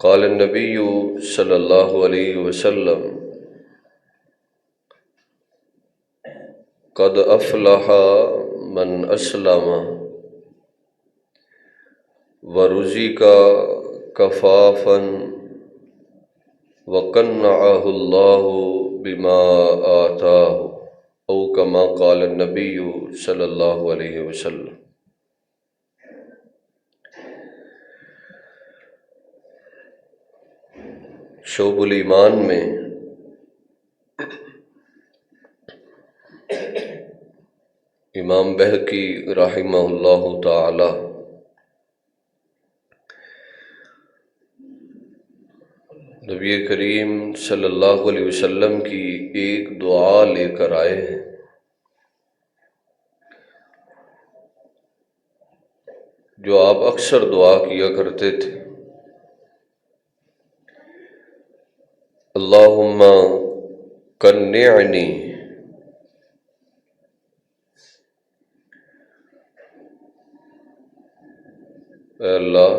قال النبی صلی اللہ علیہ وسلم قد افلح من اسلم ورزق کفافا وقنعه اللہ بما آتاہ او کما قال النبی صلی اللہ علیہ وسلم۔ شعب الایمان میں امام بہقی رحمہ اللہ تعالی نبی کریم صلی اللہ علیہ وسلم کی ایک دعا لے کر آئے ہیں، جو آپ اکثر دعا کیا کرتے تھے۔ اللہم قنعنی، اے اللہ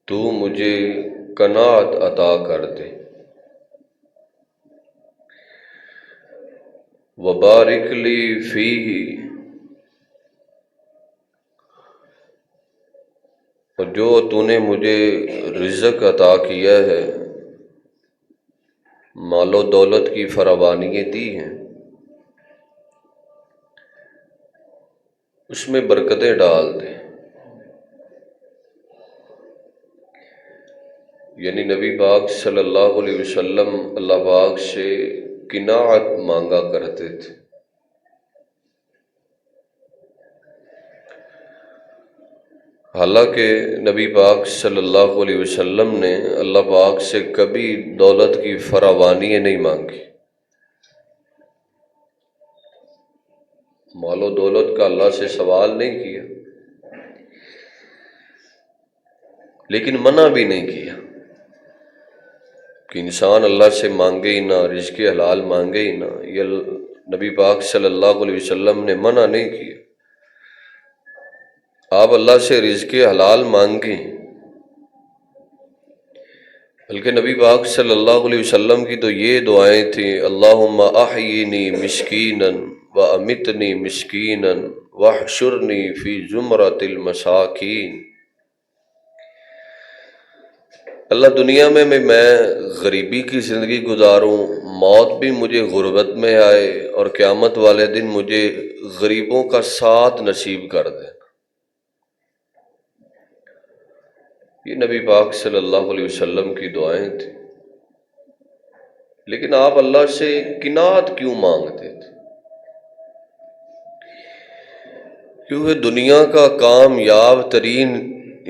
تو مجھے قناعت عطا کر دے، وبارک لی فیہ، اور جو تو نے مجھے رزق عطا کیا ہے، مال و دولت کی فراوانیاں دی ہیں، اس میں برکتیں ڈال دے۔ یعنی نبی پاک صلی اللہ علیہ وسلم اللہ پاک سے قناعت مانگا کرتے تھے۔ حالانکہ نبی پاک صلی اللہ علیہ وسلم نے اللہ پاک سے کبھی دولت کی فراوانی نہیں مانگی، مال و دولت کا اللہ سے سوال نہیں کیا، لیکن منع بھی نہیں کیا کہ انسان اللہ سے مانگے ہی نہ، رزق حلال مانگے ہی نہ۔ یہ نبی پاک صلی اللہ علیہ وسلم نے منع نہیں کیا، آپ اللہ سے رزق حلال مانگیں۔ بلکہ نبی پاک صلی اللہ علیہ وسلم کی تو یہ دعائیں تھیں، اللہم احیینی مسکینا وامتنی مسکینا واحشرنی فی زمرۃ المساکین۔ اللہ دنیا میں میں غریبی کی زندگی گزاروں، موت بھی مجھے غربت میں آئے، اور قیامت والے دن مجھے غریبوں کا ساتھ نصیب کر دے۔ یہ نبی پاک صلی اللہ علیہ وسلم کی دعائیں تھیں۔ لیکن آپ اللہ سے قناعت کیوں مانگتے تھے؟ کیونکہ دنیا کا کامیاب ترین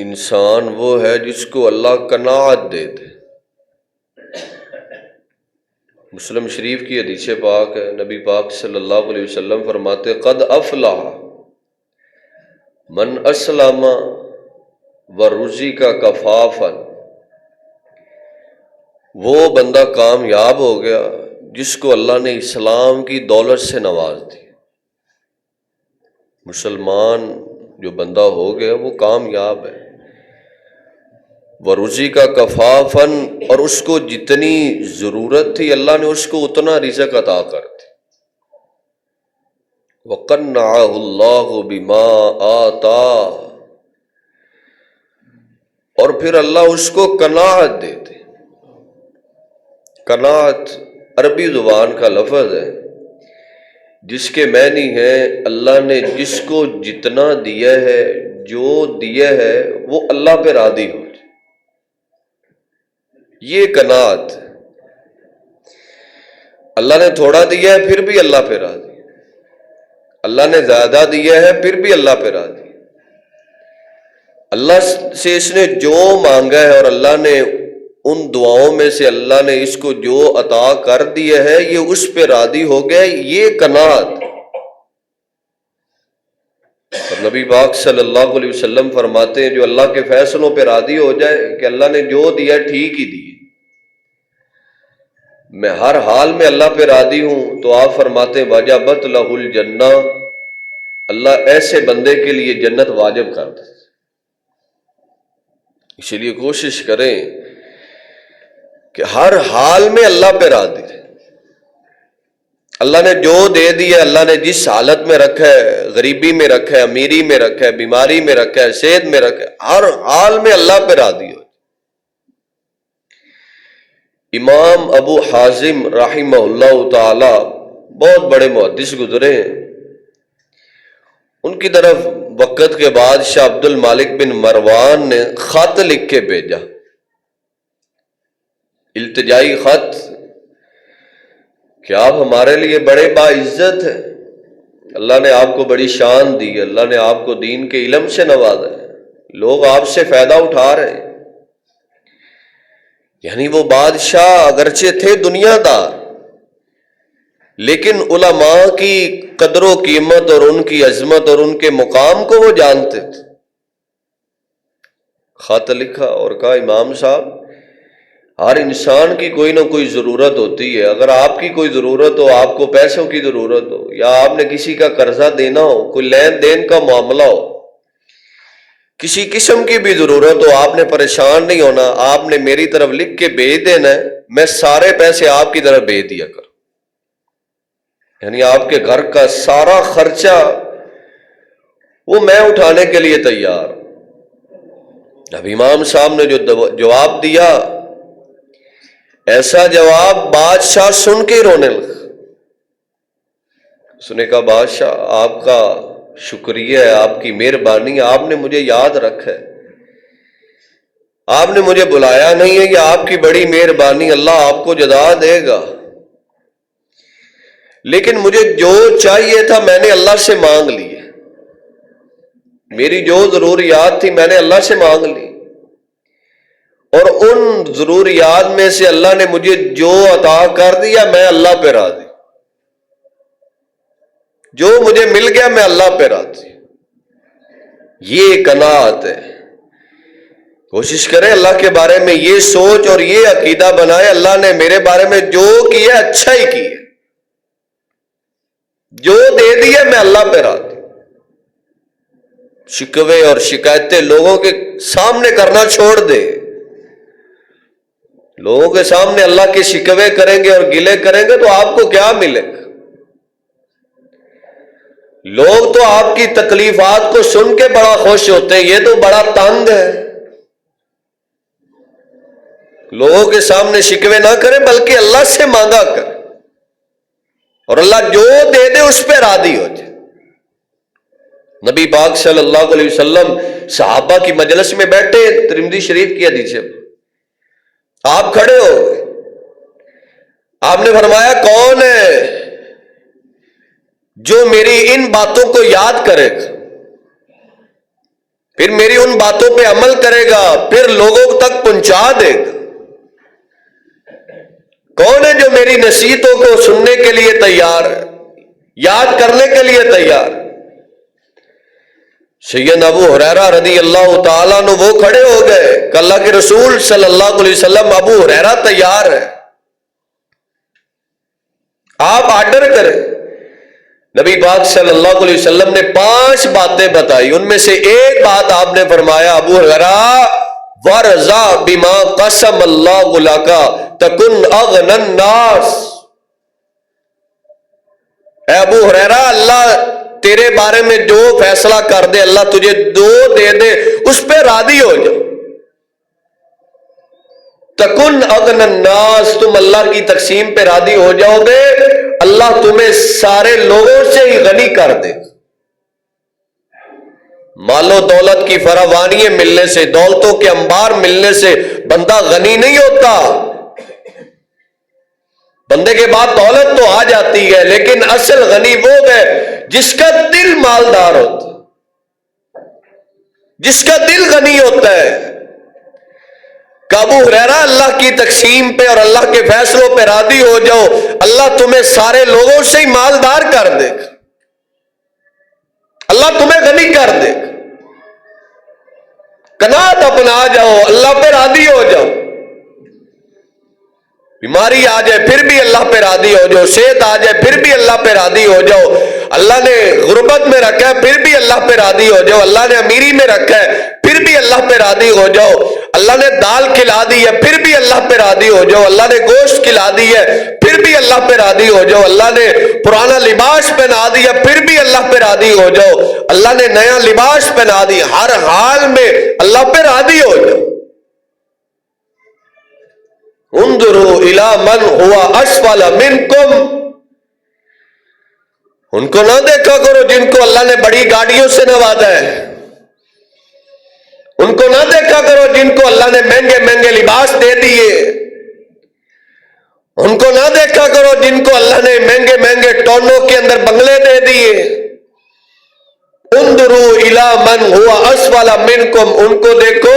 انسان وہ ہے جس کو اللہ قناعت دے دے۔ مسلم شریف کی حدیث پاک ہے، نبی پاک صلی اللہ علیہ وسلم فرماتے قد افلح من اسلم ورزق کفافا، وہ بندہ کامیاب ہو گیا جس کو اللہ نے اسلام کی دولت سے نواز دی۔ مسلمان جو بندہ ہو گیا وہ کامیاب ہے۔ ورزق کفافا، اور اس کو جتنی ضرورت تھی اللہ نے اس کو اتنا رزق عطا کر دی۔ وقنعہ اللہ بما آتاہ، اور پھر اللہ اس کو قناعت دیتے۔ قناعت عربی زبان کا لفظ ہے جس کے معنی ہے اللہ نے جس کو جتنا دیا ہے، جو دیا ہے وہ اللہ پہ راضی ہو جائے، یہ قناعت۔ اللہ نے تھوڑا دیا ہے پھر بھی اللہ پہ راضی، اللہ نے زیادہ دیا ہے پھر بھی اللہ پہ راضی۔ اللہ سے اس نے جو مانگا ہے اور اللہ نے ان دعاؤں میں سے اللہ نے اس کو جو عطا کر دیا ہے یہ اس پہ راضی ہو گیا، یہ قناعت۔ اور نبی پاک صلی اللہ علیہ وسلم فرماتے ہیں جو اللہ کے فیصلوں پہ راضی ہو جائے کہ اللہ نے جو دیا ٹھیک ہی دیے، میں ہر حال میں اللہ پہ راضی ہوں، تو آپ فرماتے ہیں وجبت لہ الجنہ، اللہ ایسے بندے کے لیے جنت واجب کر دے۔ اسی لیے کوشش کریں کہ ہر حال میں اللہ پہ راضی رہیں۔ اللہ نے جو دے دیا، اللہ نے جس حالت میں رکھا ہے، غریبی میں رکھا ہے، امیری میں رکھا ہے، بیماری میں رکھا ہے، صحت میں رکھا ہے، ہر حال میں اللہ پہ راضی ہو۔ امام ابو حازم رحمہ اللہ تعالی بہت بڑے محدث گزرے ہیں، ان کی طرف وقت کے بعد شاہ عبد المالک بن مروان نے خط لکھ کے بھیجا، التجائی خط کہ آپ ہمارے لیے بڑے باعزت ہیں، اللہ نے آپ کو بڑی شان دی، اللہ نے آپ کو دین کے علم سے نوازا ہے، لوگ آپ سے فائدہ اٹھا رہے ہیں۔ یعنی وہ بادشاہ اگرچہ تھے دنیا دار، لیکن علماء کی قدر و قیمت اور ان کی عظمت اور ان کے مقام کو وہ جانتے تھے۔ خط لکھا اور کہا امام صاحب، ہر انسان کی کوئی نہ کوئی ضرورت ہوتی ہے، اگر آپ کی کوئی ضرورت ہو، آپ کو پیسوں کی ضرورت ہو، یا آپ نے کسی کا قرضہ دینا ہو، کوئی لین دین کا معاملہ ہو، کسی قسم کی بھی ضرورت ہو، آپ نے پریشان نہیں ہونا، آپ نے میری طرف لکھ کے بھیج دینا ہے، میں سارے پیسے آپ کی طرف بھیج دیا کروں۔ یعنی آپ کے گھر کا سارا خرچہ وہ میں اٹھانے کے لیے تیار ہوں۔ اب امام صاحب نے جو جواب دیا، ایسا جواب بادشاہ سن کے رونے لگا۔ اس نے کہا بادشاہ آپ کا شکریہ ہے، آپ کی مہربانی ہے، آپ نے مجھے یاد رکھا ہے، آپ نے مجھے بلایا نہیں ہے، یہ آپ کی بڑی مہربانی، اللہ آپ کو جزا دے گا، لیکن مجھے جو چاہیے تھا میں نے اللہ سے مانگ لی، میری جو ضروریات تھی میں نے اللہ سے مانگ لی، اور ان ضروریات میں سے اللہ نے مجھے جو عطا کر دیا میں اللہ پہ راضی، جو مجھے مل گیا میں اللہ پہ راضی۔ یہ قناعت ہے۔ کوشش کریں اللہ کے بارے میں یہ سوچ اور یہ عقیدہ بنائے، اللہ نے میرے بارے میں جو کیا اچھا ہی کیا، جو دے دیا میں اللہ پہ راضی۔ شکوے اور شکایتیں لوگوں کے سامنے کرنا چھوڑ دے۔ لوگوں کے سامنے اللہ کے شکوے کریں گے اور گلے کریں گے تو آپ کو کیا ملے گا؟ لوگ تو آپ کی تکلیفات کو سن کے بڑا خوش ہوتے ہیں، یہ تو بڑا تنگ ہے۔ لوگوں کے سامنے شکوے نہ کریں بلکہ اللہ سے مانگا کریں، اور اللہ جو دے دے اس پہ راضی ہو جائے۔ نبی پاک صلی اللہ علیہ وسلم صحابہ کی مجلس میں بیٹھے، ترمذی شریف کی حدیث ہے، آپ کھڑے ہو گئے، آپ نے فرمایا کون ہے جو میری ان باتوں کو یاد کرے گا، پھر میری ان باتوں پہ عمل کرے گا، پھر لوگوں تک پہنچا دے گا؟ کون ہے جو میری نصیحتوں کو سننے کے لیے تیار ہے، یاد کرنے کے لیے تیار ہے؟ سیدنا ابو ہریرہ رضی اللہ تعالیٰ عنہ وہ کھڑے ہو گئے کہ اللہ کے رسول صلی اللہ علیہ وسلم ابو ہریرہ تیار ہے، آپ آرڈر کریں۔ نبی پاک صلی اللہ علیہ وسلم نے 5 باتیں بتائی، ان میں سے ایک بات آپ نے فرمایا ابو ہریرہ وَرْضَى بِمَا قَسَمَ اللَّهُ لَكَ تَكُنْ أَغْنَى النَّاسِ۔ اے ابو ہریرہ اللہ تیرے بارے میں جو فیصلہ کر دے، اللہ تجھے جو دے دے اس پہ راضی ہو جاؤ۔ تکن اغن الناس، تم اللہ کی تقسیم پہ راضی ہو جاؤ گے، اللہ تمہیں سارے لوگوں سے ہی غنی کر دے۔ مال و دولت کی فراوانی ملنے سے، دولتوں کے انبار ملنے سے بندہ غنی نہیں ہوتا۔ بندے کے بعد دولت تو آ جاتی ہے، لیکن اصل غنی وہ ہے جس کا دل مالدار ہوتا ہے، جس کا دل غنی ہوتا ہے۔ ابو ہریرہ اللہ کی تقسیم پہ اور اللہ کے فیصلوں پہ راضی ہو جاؤ، اللہ تمہیں سارے لوگوں سے ہی مالدار کر دے گا، اللہ تمہیں غنی کر دے گا۔ قناعت اپنا جاؤ، اللہ پہ راضی ہو جاؤ۔ بیماری آ جائے پھر بھی اللہ پہ راضی ہو جاؤ، صحت آ جائے پھر بھی اللہ پہ راضی ہو جاؤ، اللہ نے غربت میں رکھا ہے پھر بھی اللہ پہ راضی ہو جاؤ، اللہ نے امیری میں رکھا ہے پھر بھی اللہ پہ راضی ہو جاؤ۔ اللہ نے دال کھلا دی ہے پھر بھی اللہ پہ راضی ہو جاؤ، اللہ نے گوشت کھلا دی ہے پھر بھی اللہ پہ راضی ہو جاؤ، اللہ نے پرانا لباس پہنا دیا پھر بھی اللہ پہ راضی ہو جاؤ، اللہ نے نیا لباس پہنا دیا، ہر حال میں اللہ پہ راضی ہو جاؤ۔ انظروا الی من هو اسفل منکم، ان کو نہ دیکھا کرو جن کو اللہ نے بڑی گاڑیوں سے نوازا ہے، ان کو نہ دیکھا کرو جن کو اللہ نے مہنگے مہنگے لباس دے دیے، ان کو نہ دیکھا کرو جن کو اللہ نے مہنگے مہنگے ٹونوں کے اندر بنگلے دے دیے۔ انظروا الی من هو اسفل منکم، ان کو دیکھو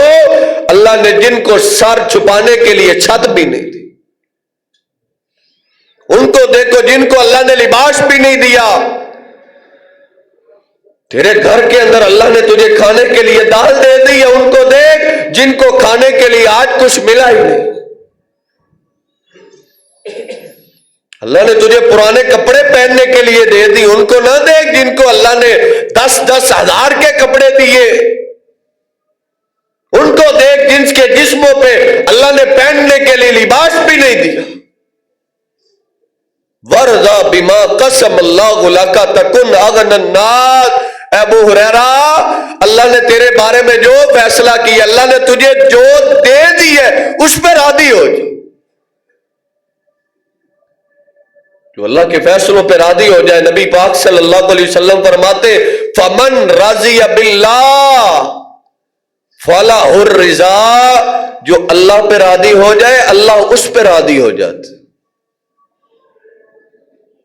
اللہ نے جن کو سر چھپانے کے لیے چھت بھی نہیں دی، ان کو دیکھو جن کو اللہ نے لباس بھی نہیں دیا۔ تیرے گھر کے اندر اللہ نے تجھے کھانے کے لیے دال دے دی ہے، ان کو دیکھ جن کو کھانے کے لیے آج کچھ ملا ہی نہیں۔ اللہ نے تجھے پرانے کپڑے پہننے کے لیے دے دی، ان کو نہ دیکھ جن کو اللہ نے 10-10 ہزار کے کپڑے دیے، ان کو دیکھ جن کے جسموں پہ اللہ نے پہننے کے لیے لباس بھی نہیں دیا۔ وَرْضَ بِمَا قَسَمَ اللَّهُ لَكَ تَكُنْ أَغْنَى النَّاسِ، اے ابو ہریرہ اللہ نے تیرے بارے میں جو فیصلہ کیا، اللہ نے تجھے جو دے دی ہے اس پہ راضی ہو جائے، جو اللہ کے فیصلوں پہ راضی ہو جائے۔ نبی پاک صلی اللہ علیہ وسلم فرماتے فَمَن رَضِيَ بِاللَّهِ فَلَهُ الرِّضَا، جو اللہ پہ راضی ہو جائے اللہ اس پہ راضی ہو جاتے۔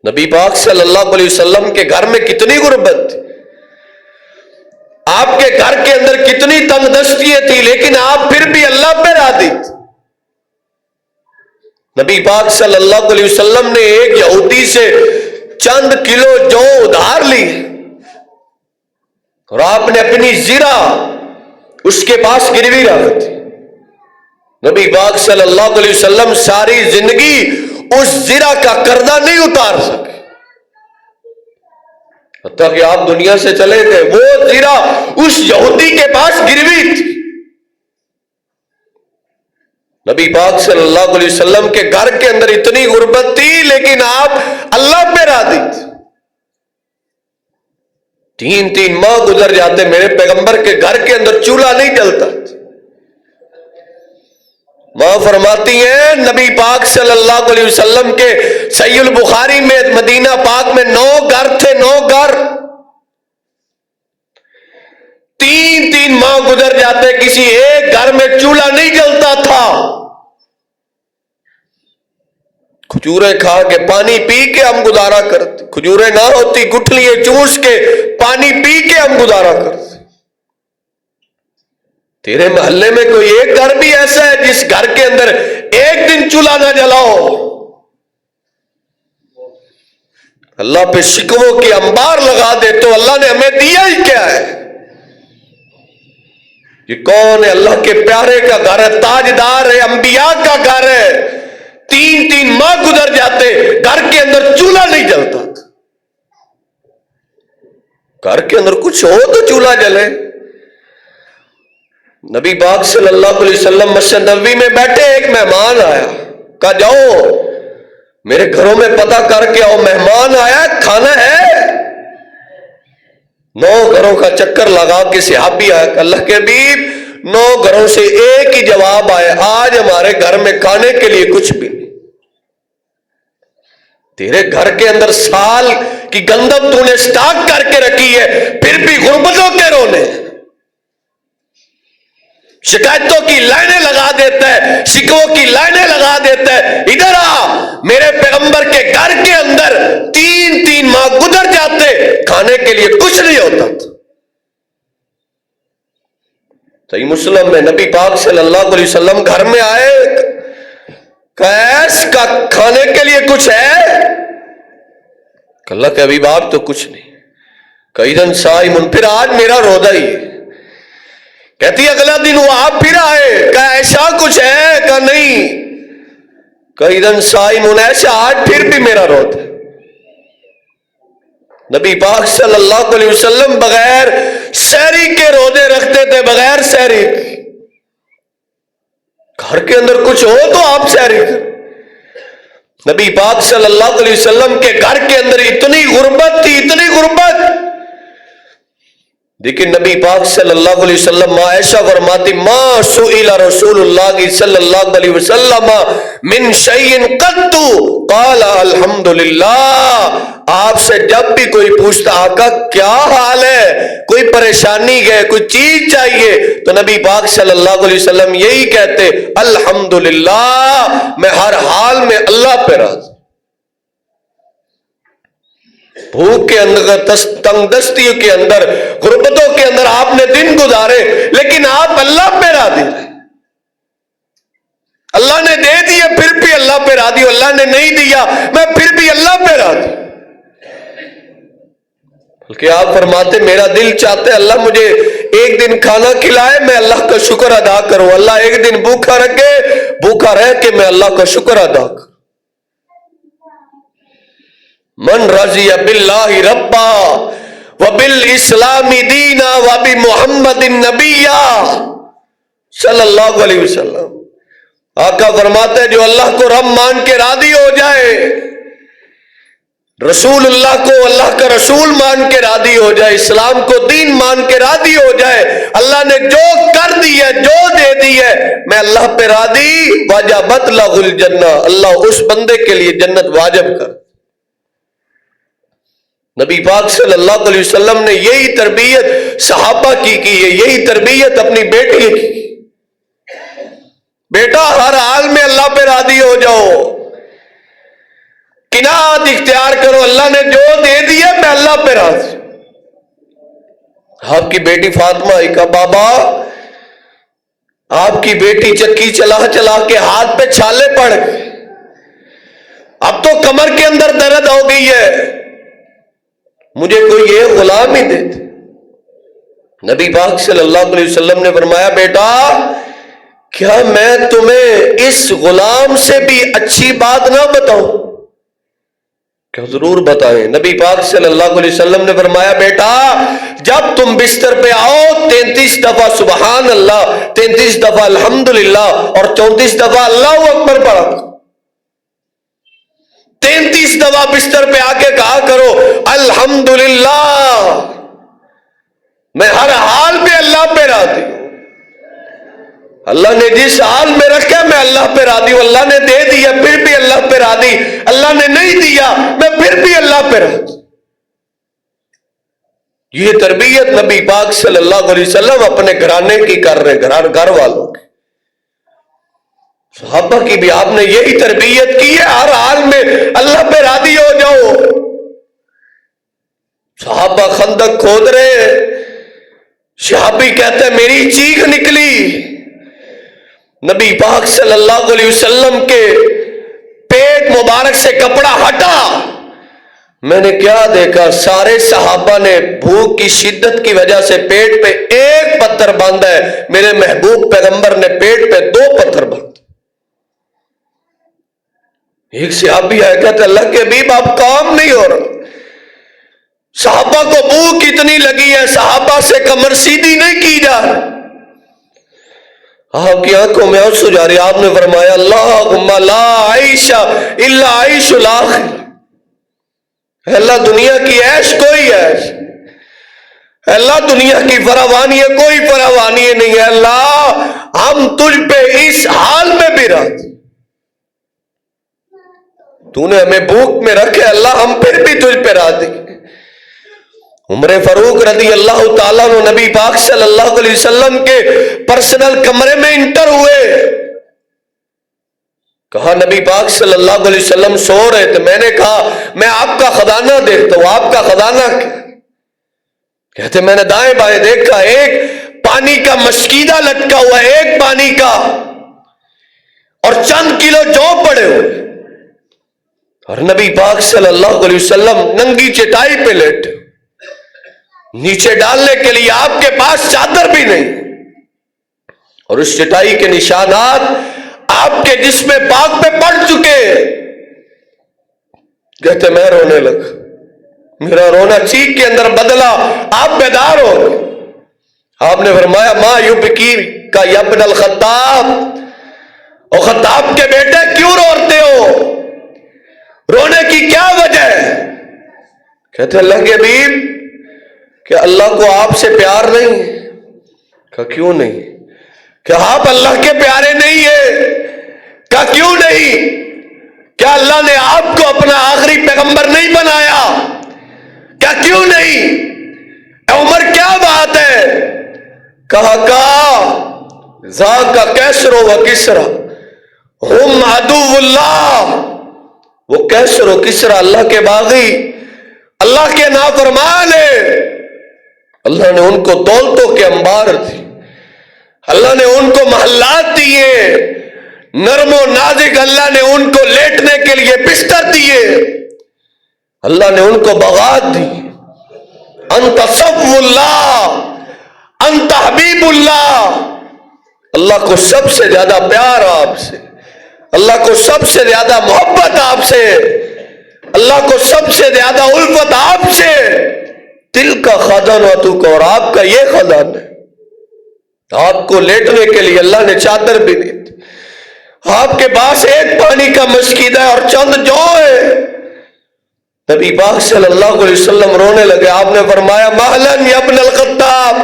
نبی پاک صلی اللہ علیہ وسلم کے گھر میں کتنی غربت تھی، آپ کے گھر کے اندر کتنی تنگ دستیاں تھی، لیکن آپ پھر بھی اللہ پہ راضی تھے۔ نبی پاک صلی اللہ علیہ وسلم نے ایک یہودی سے چند کلو جو ادھار لی اور آپ نے اپنی زرہ اس کے پاس گروی رکھ دی۔ نبی پاک صلی اللہ علیہ وسلم ساری زندگی اس زرہ کا قرضہ نہیں اتار سکے، حتیٰ کہ آپ دنیا سے چلے گئے، وہ زرہ اس یہودی کے پاس گروی تھی۔ نبی پاک صلی اللہ علیہ وسلم کے گھر کے اندر اتنی غربت تھی لیکن آپ اللہ پہ راضی تھے۔ 3 ماہ گزر جاتے میرے پیغمبر کے گھر کے اندر چولہا نہیں جلتا تھا۔ ماں فرماتی ہیں نبی پاک صلی اللہ علیہ وسلم کے صحیح البخاری میں مدینہ پاک میں 9 گھر تھے، 9 گھر۔ 3 ماہ گزر جاتے کسی ایک گھر میں چولہا نہیں جلتا تھا۔ کھجوریں کھا کے پانی پی کے ہم گزارا کرتے، کھجوریں نہ ہوتی گٹھلیاں چوس کے پانی پی کے ہم گزارا کرتے۔ تیرے محلے میں کوئی ایک گھر بھی ایسا ہے جس گھر کے اندر ایک دن چولہا نہ جلاؤ؟ اللہ پہ شکووں کی انبار لگا دے تو اللہ نے ہمیں دیا ہی کیا ہے؟ یہ کون ہے؟ اللہ کے پیارے کا گھر ہے، تاجدار ہے، انبیاء کا گھر ہے۔ 3 ماہ گزر جاتے گھر کے اندر چولہا نہیں جلتا تھا۔ گھر کے اندر کچھ ہو تو چولہا جلے۔ نبی پاک صلی اللہ علیہ وسلم مسجد نبوی میں بیٹھے، ایک مہمان آیا، کہا جاؤ میرے گھروں میں پتہ کر کے آؤ، مہمان آیا کھانا ہے۔ 9 گھروں کا چکر لگا کے صحابی آیا، اللہ کے حبیب 9 گھروں سے ایک ہی جواب آیا، آج ہمارے گھر میں کھانے کے لیے کچھ بھی نہیں۔ تیرے گھر کے اندر سال کی گندم تو نے سٹاک کر کے رکھی ہے، پھر بھی غربتوں کے رونے، شکایتوں کی لائنیں لگا دیتا ہے، شکووں کی لائنیں لگا دیتا ہے۔ ادھر آ، میرے پیغمبر کے گھر کے اندر 3 ماہ گزر جاتے کھانے کے لیے کچھ نہیں ہوتا تھا۔ صحیح مسلم میں نبی پاک صلی اللہ علیہ وسلم گھر میں آئے، کیس کا کھانے کے لیے کچھ ہے؟ اللہ کے حبیب آپ تو کچھ نہیں۔ کئی دن صائم، پھر آج میرا روزہ ہی ہے۔ کہتی اگلا دن وہ آپ پھر آئے، کہا ایسا کچھ ہے؟ کہا نہیں، کئی دن صائم ایسا، آج پھر بھی میرا روزہ ہے۔ نبی پاک صلی اللہ علیہ وسلم بغیر سحری کے روزے رکھتے تھے، بغیر سحری کے۔ گھر کے اندر کچھ ہو تو آپ سحری کریں. نبی پاک صلی اللہ علیہ وسلم کے گھر کے اندر اتنی غربت تھی، اتنی غربت. لیکن نبی پاک صلی اللہ علیہ وسلم عائشہ فرماتی ما سئل رسول اللہ صلی اللہ علیہ وسلم من شیء قط قال الحمدللہ. آپ سے جب بھی کوئی پوچھتا آقا کیا حال ہے، کوئی پریشانی ہے، کوئی چیز چاہیے، تو نبی پاک صلی اللہ علیہ وسلم یہی کہتے الحمدللہ، میں ہر حال میں اللہ پہ راضی. بھوک کے اندر، تنگ دستیوں کے اندر، غربتوں کے اندر آپ نے دن گزارے، لیکن آپ اللہ پہ راضی رہے. اللہ نے دے دیا پھر بھی اللہ پہ راضی، اللہ نے نہیں دیا میں پھر بھی اللہ پہ راضی. بلکہ آپ فرماتے میرا دل چاہتا ہے اللہ مجھے ایک دن کھانا کھلائے، میں اللہ کا شکر ادا کروں. اللہ ایک دن بھوکا رکھے، بھوکا رہ کے میں اللہ کا شکر ادا کروں. من رضی باللہ ربا وبالاسلام دینا وبمحمد نبیا صلی اللہ علیہ وسلم. آقا فرماتے ہیں جو اللہ کو رب مان کے راضی ہو جائے، رسول اللہ کو اللہ کا رسول مان کے راضی ہو جائے، اسلام کو دین مان کے راضی ہو جائے، اللہ نے جو کر دی ہے، جو دے دی ہے، میں اللہ پہ راضی، وجبت لہ الجنہ، اللہ اس بندے کے لیے جنت واجب کر. نبی پاک صلی اللہ علیہ وسلم نے یہی تربیت صحابہ کی ہے، یہی تربیت اپنی بیٹی کی. بیٹا ہر حال میں اللہ پہ راضی ہو جاؤ، قناعت اختیار کرو، اللہ نے جو دے دیا میں اللہ پہ راضی. آپ کی بیٹی فاطمہ ہی کا بابا، آپ کی بیٹی چکی چلا چلا کے ہاتھ پہ چھالے پڑ گئے، اب تو کمر کے اندر درد ہو گئی ہے، مجھے کوئی یہ غلام ہی دے دے. نبی پاک صلی اللہ علیہ وسلم نے فرمایا بیٹا کیا میں تمہیں اس غلام سے بھی اچھی بات نہ بتاؤں؟ کیا ضرور بتائیں. نبی پاک صلی اللہ علیہ وسلم نے فرمایا بیٹا جب تم بستر پہ آؤ 33 دفعہ سبحان اللہ، 33 دفعہ الحمدللہ اور 34 دفعہ اللہ اکبر پڑھا. 33 دفعہ بستر پہ آ کے کہا کرو الحمدللہ، میں ہر حال میں اللہ پہ راضی ہوں، اللہ نے جس حال میں رکھا میں اللہ پہ راضی ہوں، اللہ نے دے دیا پھر بھی اللہ پہ راضی، اللہ نے نہیں دیا میں پھر بھی اللہ پہ راضی. یہ تربیت نبی پاک صلی اللہ علیہ وسلم اپنے گھرانے کی کر رہے، گھر والوں کی. صحابہ کی بھی آپ نے یہی تربیت کی ہے، ہر حال میں اللہ پہ راضی ہو جاؤ. صحابہ خندق کھود رہے، صحابی کہتے ہیں میری چیخ نکلی، نبی پاک صلی اللہ علیہ وسلم کے پیٹ مبارک سے کپڑا ہٹا، میں نے کیا دیکھا سارے صحابہ نے بھوک کی شدت کی وجہ سے پیٹ پہ ایک پتھر باندھا ہے، میرے محبوب پیغمبر نے پیٹ پہ 2 پتھر باندھے. ایک صحابی آیا کہتے اللہ کے حبیب آپ کام نہیں ہو رہا، صحابہ کو بھوک اتنی لگی ہے، صحابہ سے کمر سیدھی نہیں کی جا رہی. آپ کی آنکھوں میں آنسو جا رہی. آپ نے فرمایا اللہم لا عیش الا عیش الاخرہ، اللہ دنیا کی عیش کوئی عیش، اللہ دنیا کی فراوانی ہے کوئی فراوانی نہیں ہے، اللہ ہم تجھ پہ اس حال میں بھی راضی، تو نے ہمیں بھوک میں رکھے اللہ ہم پھر بھی تجھ پہ راضی. عمر فاروق رضی اللہ تعالیٰ عنہ نبی پاک صلی اللہ علیہ وسلم کے پرسنل کمرے میں انٹر ہوئے، کہا نبی پاک صلی اللہ علیہ وسلم سو رہے تھے، میں نے کہا میں آپ کا خزانہ دیکھتا ہوں، آپ کا خزانہ کیا؟ کہتے میں نے دائیں بائیں دیکھا، ایک پانی کا مشکیدہ لٹکا ہوا ہے، ایک پانی کا، اور چند کلو جو پڑے ہوئے، اور نبی پاک صلی اللہ علیہ وسلم ننگی چٹائی پہ لیٹے، نیچے ڈالنے کے لیے آپ کے پاس چادر بھی نہیں، اور اس چٹائی کے نشانات آپ کے جسم پاک پہ پڑ چکے. کہتے میں رونے لگا، میرا رونا چیخ کے اندر بدلا، آپ بیدار ہو گئے. آپ نے فرمایا ما یبکی کا یا ابن الخطاب، اور خطاب کے بیٹے کیوں روتے ہو؟ رونے کی کیا وجہ ہے؟ کہتے اللہ کے حبیب کہ اللہ کو آپ سے پیار نہیں؟ کہا کیوں نہیں؟ کہ آپ اللہ کے پیارے نہیں ہیں؟ کہا کیوں نہیں؟ کیا اللہ نے آپ کو اپنا آخری پیغمبر نہیں بنایا؟ کیا کیوں نہیں؟ اے عمر کیا بات ہے؟ کہا ذاک کیسر و کسرا ہم عدو اللہ، وہ کیسر و کسرا اللہ کے باغی، اللہ کے نافرمان ہیں۔ اللہ نے ان کو دولتوں کے انبار دی، اللہ نے ان کو محلات دیے، نرم و نازک اللہ نے ان کو لیٹنے کے لیے بستر دیے، اللہ نے ان کو بغات دی۔ انت صفو اللہ، انت حبیب اللہ، اللہ کو سب سے زیادہ پیار آپ سے، اللہ کو سب سے زیادہ محبت آپ سے، اللہ کو سب سے زیادہ الفت آپ سے۔ دل کا خزانہ تو کا، اور آپ کا یہ خزانہ ہے۔ آپ کو لیٹنے کے لیے اللہ نے چادر بھی نہیں دی، آپ کے پاس ایک پانی کا مسکیدہ ہے اور چند جو ہے۔ نبی پاک صلی اللہ علیہ وسلم رونے لگے، آپ نے فرمایا مہلن یا ابن الخطاب،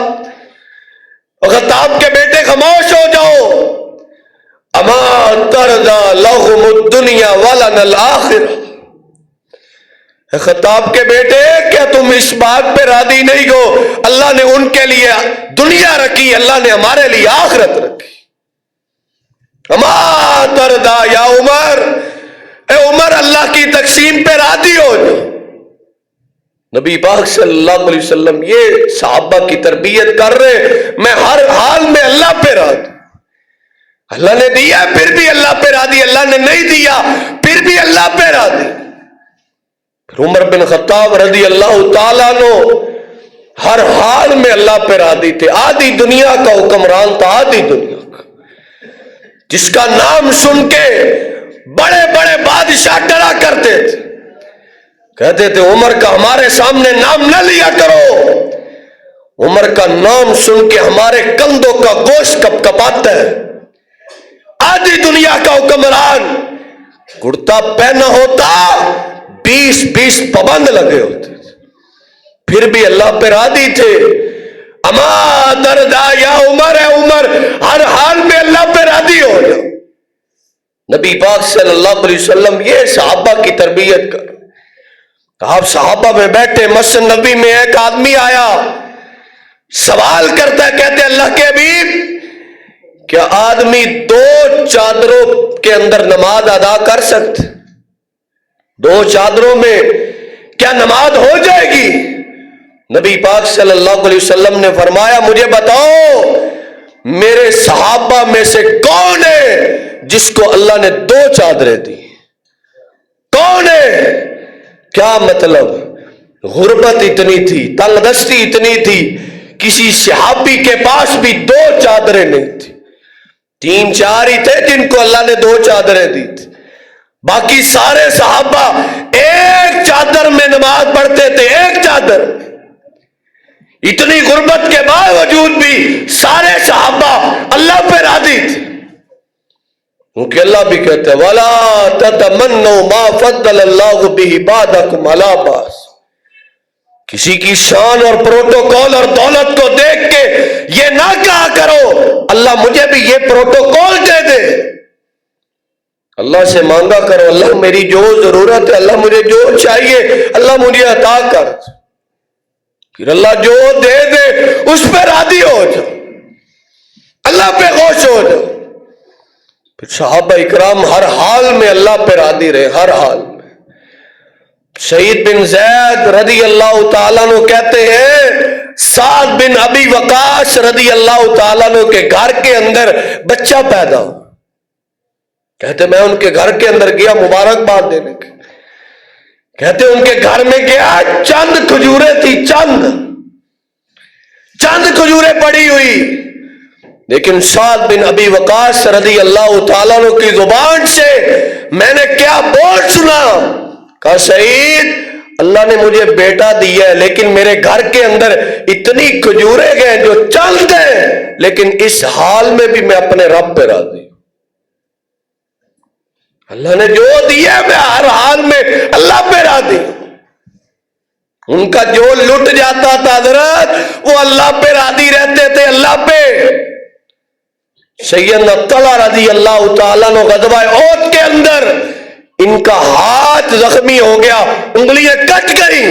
خطاب کے بیٹے خاموش ہو جاؤ، اما ترضى لهم الدنيا ولنا الآخرة۔ خطاب کے بیٹے کیا تم اس بات پہ راضی نہیں ہو؟ اللہ نے ان کے لیے دنیا رکھی، اللہ نے ہمارے لیے آخرت رکھی۔ اما ترضى یا عمر، اے عمر اللہ کی تقسیم پہ راضی ہو جاؤ۔ نبی پاک صلی اللہ علیہ وسلم یہ صحابہ کی تربیت کر رہے، میں ہر حال میں اللہ پہ راضی، اللہ نے دیا پھر بھی اللہ پہ راضی، اللہ نے نہیں دیا پھر بھی اللہ پہ راضی۔ پھر عمر بن خطاب رضی اللہ تعالیٰ عنہ ہر حال میں اللہ پہ راضی تھے، آدھی دنیا کا حکمران تھا، آدھی دنیا کا، جس کا نام سن کے بڑے بڑے بادشاہ ڈرا کرتے تھے، کہتے تھے عمر کا ہمارے سامنے نام نہ لیا کرو، عمر کا نام سن کے ہمارے کندھوں کا گوشت کپ کپاتا ہے۔ آدھی دنیا کا حکمران، کرتا پہنا ہوتا 20 پابند لگے ہوتے تھے، پھر بھی اللہ پہ راضی تھے۔ اما ترضى یا عمر، اے عمر ہر حال میں اللہ پہ راضی ہو جاؤ۔ نبی پاک صلی اللہ علیہ وسلم یہ صحابہ کی تربیت کر، آپ صحابہ میں بیٹھے، مسجد نبی میں ایک آدمی آیا، سوال کرتا ہے، کہتے اللہ کے حبیب کیا آدمی 2 چادروں کے اندر نماز ادا کر سکتے؟ 2 چادروں میں کیا نماز ہو جائے گی؟ نبی پاک صلی اللہ علیہ وسلم نے فرمایا مجھے بتاؤ میرے صحابہ میں سے کون ہے جس کو اللہ نے 2 چادریں دی؟ کون ہے؟ کیا مطلب؟ غربت اتنی تھی، تنگ دستی اتنی تھی، کسی صحابی کے پاس بھی 2 چادریں نہیں تھی، 3-4 ہی تھے جن کو اللہ نے 2 چادریں دی تھی، باقی سارے صحابہ ایک چادر میں نماز پڑھتے تھے، ایک چادر۔ اتنی غربت کے باوجود بھی سارے صحابہ اللہ پہ راضی تھے، کیونکہ اللہ بھی کہتے ہیں وَلَا تَتَمَنَّوْا مَا فَضَّلَ اللَّهُ بِهِ بَعْضَكُمْ عَلَىٰ بَعْضٍ۔ کسی کی شان اور پروٹوکول اور دولت کو دیکھ کے یہ نہ کہا کرو اللہ مجھے بھی یہ پروٹوکول دے دے۔ اللہ سے مانگا کرو اللہ میری جو ضرورت ہے، اللہ مجھے جو چاہیے اللہ مجھے عطا کر، پھر اللہ جو دے دے اس پہ راضی ہو جاؤ، اللہ پہ خوش ہو جاؤ۔ پھر صحابہ اکرام ہر حال میں اللہ پہ راضی رہے، ہر حال میں۔ سعید بن زید رضی اللہ تعالیٰ عنہ کہتے ہیں سعد بن ابی وقاص رضی اللہ تعالیٰ عنہ کے گھر کے اندر بچہ پیدا ہو، کہتے میں ان کے گھر کے اندر گیا مبارکباد دینے کے، کہتے ان کے گھر میں گیا، چند کھجوریں تھی، چند کھجوریں پڑی ہوئی، لیکن سعد بن ابی وقاص رضی اللہ تعالیٰ عنہ کی زبان سے میں نے کیا بول سنا، کہا سعید اللہ نے مجھے بیٹا دیا ہے لیکن میرے گھر کے اندر اتنی کھجوریں گئے جو چند ہیں، لیکن اس حال میں بھی میں اپنے رب پہ راضی ہوں۔ اللہ نے جو دیا میں ہر حال میں اللہ پہ راضی ہوں. ان کا جو لٹ جاتا تھا حضرت وہ اللہ پہ راضی رہتے تھے, اللہ پہ. سیدنا طلحہ رضی اللہ تعالیٰ عنہ غزوہ احد کے اندر ان کا ہاتھ زخمی ہو گیا, انگلیاں کٹ گئی.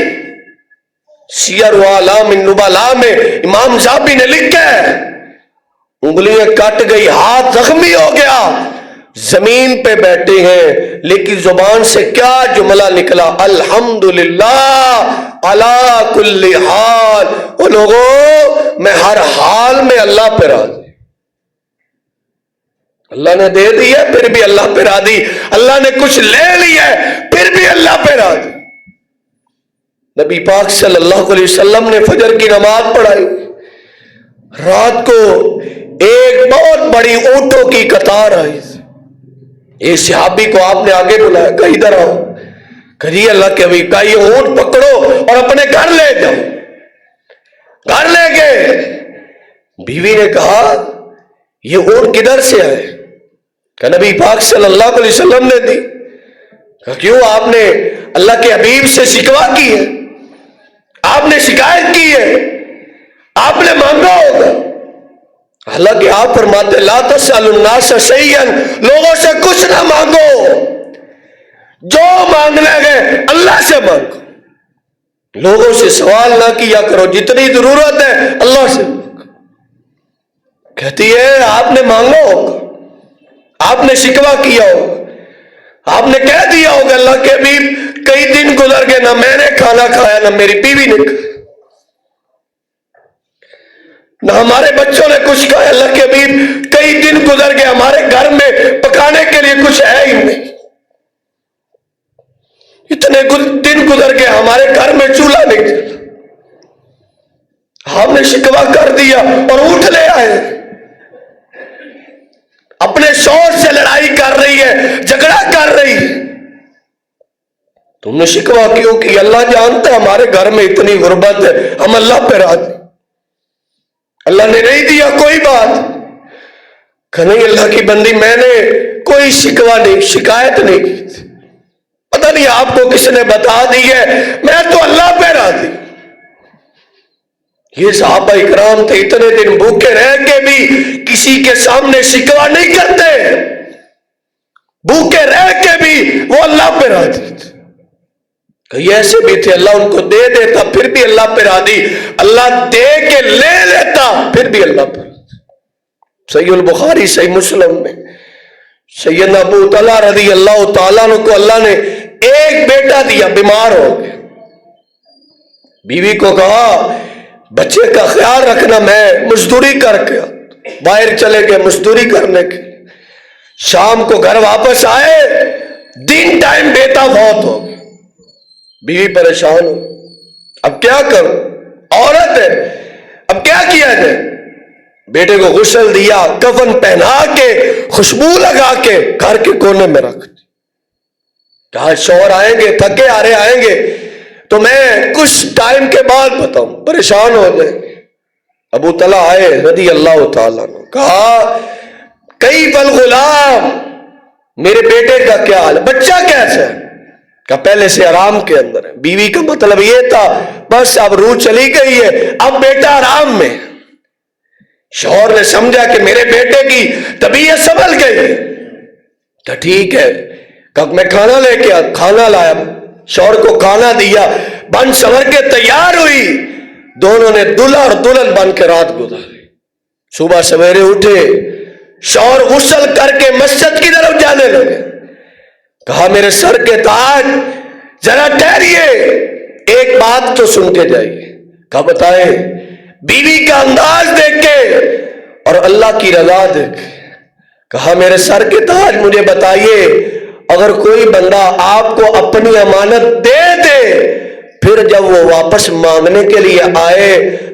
سیر و اعلام النبلاء میں امام ذہبی نے لکھا ہے انگلیاں کٹ گئی, ہاتھ زخمی ہو گیا, زمین پہ بیٹھے ہیں, لیکن زبان سے کیا جملہ نکلا, الحمدللہ علی کل حال. وہ لوگوں میں ہر حال میں اللہ پہ راضی. اللہ نے دے دیا پھر بھی اللہ پہ راضی, اللہ نے کچھ لے لیا پھر بھی اللہ پہ راضی. نبی پاک صلی اللہ علیہ وسلم نے فجر کی نماز پڑھائی. رات کو ایک بہت بڑی اونٹوں کی قطار آئی. ایک صحابی کو آپ نے آگے بلایا, کہ ادھر آؤ. کہیے اللہ کے ابھی کا یہ اونٹ پکڑو اور اپنے گھر لے جاؤ. گھر لے گئے. بیوی نے کہا یہ اونٹ کدھر سے آئے؟ کہ نبی پاک صلی اللہ علیہ وسلم نے دی. کہ کیوں, آپ نے اللہ کے حبیب سے شکوہ کی ہے, آپ نے شکایت کی ہے, آپ نے مانگا ہوگا. حالانکہ آپ فرماتے لا تسألوا الناس شیئا, لوگوں سے کچھ نہ مانگو, جو مانگنے گئے اللہ سے مانگو. لوگوں سے سوال نہ کیا کرو, جتنی ضرورت ہے اللہ سے مانگو. کہتی ہے آپ نے مانگا ہوگا, آپ نے شکوہ کیا ہوگا, آپ نے کہہ دیا ہوگا اللہ کے حبیب کئی دن گزر گئے, نہ میں نے کھانا کھایا نہ میری بیوی نے کھایا, نہ ہمارے بچوں نے کچھ کھایا. اللہ کے حبیب کئی دن گزر گئے, ہمارے گھر میں پکانے کے لیے کچھ ہے ہی نہیں. اتنے دن گزر گئے, ہمارے گھر میں چولہا نہیں چلا. ہم نے شکوہ کر دیا اور اٹھ لے آئے. اپنے شوہر سے لڑائی کر رہی ہے, جھگڑا کر رہی ہے. تم نے شکوہ کیوں کی؟ اللہ جانتا ہے ہمارے گھر میں اتنی غربت ہے, ہم اللہ پہ راضی. اللہ نے نہیں دیا کوئی بات کہ نہیں اللہ کی بندی میں نے کوئی شکوہ نہیں, شکایت نہیں کی. پتہ نہیں آپ کو کس نے بتا دی ہے, میں تو اللہ پہ راضی. یہ صحابہ اکرام تھے, اتنے دن بھوکے رہ کے بھی کسی کے سامنے شکوہ نہیں کرتے, بھوکے رہ کے بھی وہ اللہ پہ راضی تھے. کئی ایسے بھی تھے اللہ ان کو دے دیتا پھر بھی اللہ پہ راضی, اللہ دے کے لے لیتا پھر بھی اللہ پہ راضی. صحیح البخاری صحیح مسلم میں سیدنا ابو طلحہ رضی اللہ تعالیٰ عنہ کو اللہ نے ایک بیٹا دیا, بیمار ہو گیا. بیوی کو کہا بچے کا خیال رکھنا, میں مزدوری کر کے باہر چلے گئے مزدوری کرنے کے. شام کو گھر واپس آئے, دن ٹائم بیٹا فوت ہو گیا. بیوی پریشان ہو, اب کیا کروں, عورت ہے, اب کیا کیا جائے. بیٹے کو غسل دیا, کفن پہنا کے, خوشبو لگا کے گھر کے کونے میں رکھ دی. کہا شوہر آئیں گے, تھکے آ رہے آئیں گے تو میں کچھ ٹائم کے بعد بتاؤں, پریشان ہو جائیں گے. ابو طلحہ آئے رضی اللہ تعالیٰ عنہ, کہا کیف الغلام, میرے بیٹے کا کیا حال ہے, بچہ کیسا ہے؟ کہ پہلے سے آرام کے اندر ہے. بیوی کا مطلب یہ تھا بس اب روح چلی گئی ہے, اب بیٹا آرام میں. شوہر نے سمجھا کہ میرے بیٹے کی طبیعت سنبھل گئی. کہ ٹھیک ہے, کہ میں کھانا لے کے کھانا لایا, شوہر کو کھانا دیا, بن سنور کے تیار ہوئی. دونوں نے دلہا اور دلہن بن کے رات گزاری. صبح سویرے اٹھے, شوہر غسل کر کے مسجد کی طرف جانے لگے. کہا میرے سر کے تاج ذرا ٹھہریے, ایک بات تو سن کے جائیے. کہا بتائیں. بیوی کا انداز دیکھ کے اور اللہ کی رضا دیکھ کے کہا میرے سر کے تاج مجھے بتائیے, اگر کوئی بندہ آپ کو اپنی امانت دے دے, پھر جب وہ واپس مانگنے کے لیے آئے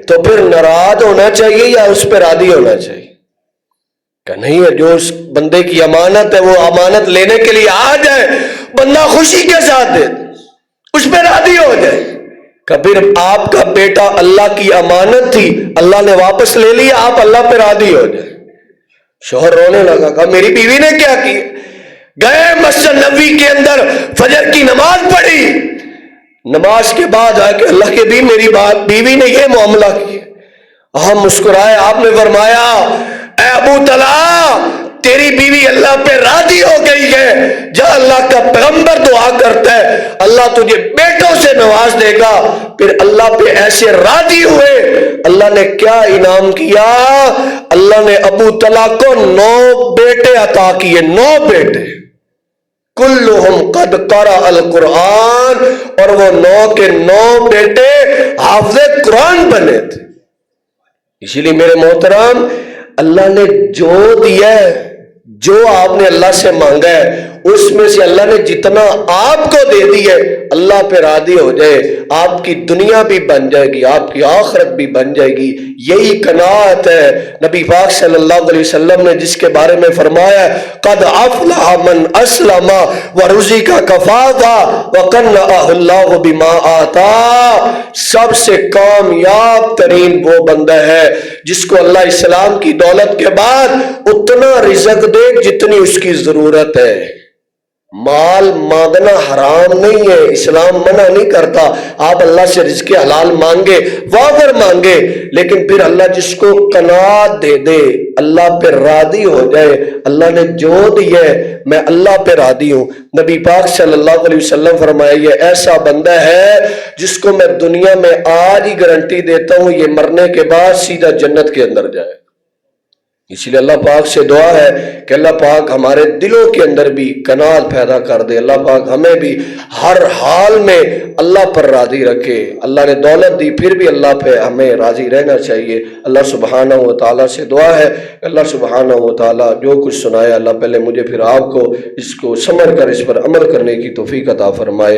تو پھر ناراض ہونا چاہیے یا اس پہ راضی ہونا چاہیے؟ کہ نہیں ہے, جو اس بندے کی امانت ہے وہ امانت لینے کے لیے آ جائے, بندہ خوشی کے ساتھ دے, اس پہ راضی ہو جائے. کہ پھر آپ کا بیٹا اللہ کی امانت تھی, اللہ نے واپس لے لیا, آپ اللہ پہ راضی ہو جائے. شوہر رونے لگا, کہا میری بیوی نے کیا کیا؟ گئے مسجد نبوی کے اندر فجر کی نماز پڑھی، نماز کے بعد آ کے اللہ کے بھی میری بیوی نے یہ معاملہ کیا، ہم مسکرائے، آپ نے فرمایا اے ابو طلحہ تیری بیوی اللہ پہ راضی ہو گئی ہے، جا اللہ کا پیغمبر دعا کرتا ہے اللہ تجھے بیٹوں سے نواز دے گا۔ پھر اللہ پہ ایسے راضی ہوئے، اللہ نے کیا انعام کیا؟ اللہ نے ابو طلحہ کو 9 بیٹے عطا کیے، 9 بیٹے، کلہم قد قرأ القرآن، اور وہ 9 کے 9 بیٹے حافظ قرآن بنے تھے۔ اسی لیے میرے محترم، اللہ نے جو دیا ہے، جو آپ نے اللہ سے مانگا ہے، اس میں سے اللہ نے جتنا آپ کو دے دی ہے، اللہ پہ راضی ہو جائے، آپ کی دنیا بھی بن جائے گی، آپ کی آخرت بھی بن جائے گی۔ یہی قناعت ہے نبی پاک صلی اللہ علیہ وسلم نے جس کے بارے میں فرمایا قد افلح من اسلم ورزق کفافا وقنعہ اللہ بما آتا، سب سے کامیاب ترین وہ بندہ ہے جس کو اللہ اسلام کی دولت کے بعد اتنا رزق دے جتنی اس کی ضرورت ہے۔ مال مانگنا حرام نہیں ہے، اسلام منع نہیں کرتا، آپ اللہ سے رزق حلال مانگے، وافر مانگے، لیکن پھر اللہ جس کو قناعت دے دے، اللہ پہ راضی ہو جائے، اللہ نے جو دیا ہے میں اللہ پہ راضی ہوں۔ نبی پاک صلی اللہ علیہ وسلم فرمایا یہ ایسا بندہ ہے جس کو میں دنیا میں آج ہی گارنٹی دیتا ہوں یہ مرنے کے بعد سیدھا جنت کے اندر جائے۔ اسی لیے اللہ پاک سے دعا ہے کہ اللہ پاک ہمارے دلوں کے اندر بھی قناعت پیدا کر دے، اللہ پاک ہمیں بھی ہر حال میں اللہ پر راضی رکھے۔ اللہ نے دولت دی پھر بھی اللہ پہ ہمیں راضی رہنا چاہیے۔ اللہ سبحانہ و تعالیٰ سے دعا ہے اللہ سبحانہ و تعالیٰ جو کچھ سنایا اللہ پہلے مجھے پھر آپ کو اس کو سمجھ کر اس پر عمل کرنے کی توفیق عطا فرمائے۔